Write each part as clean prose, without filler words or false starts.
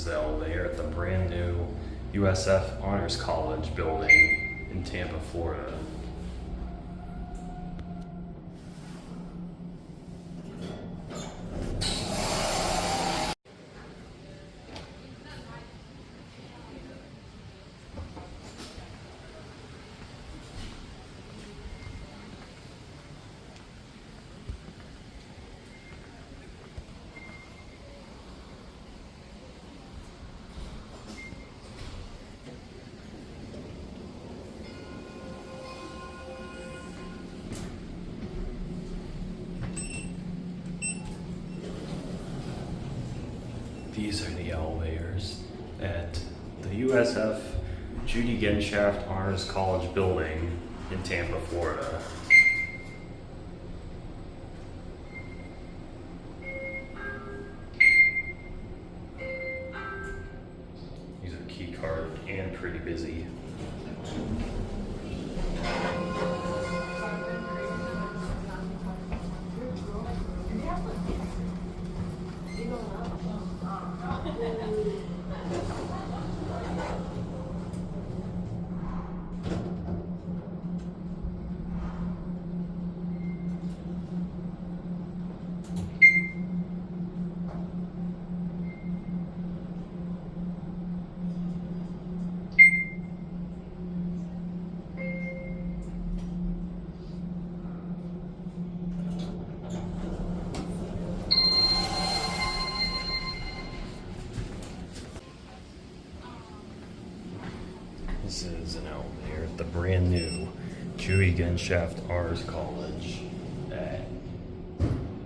the elevator at the brand new USF Honors College building in Tampa, Florida. These are the elevators at the USF Judy Genshaft Honors College building in Tampa, Florida. These are keycarded and pretty busy. This is an elevator at the brand new Judy Genshaft Honors College at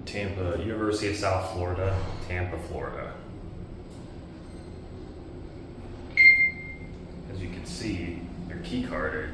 Tampa, University of South Florida, Tampa, Florida. As you can see, they're key carded.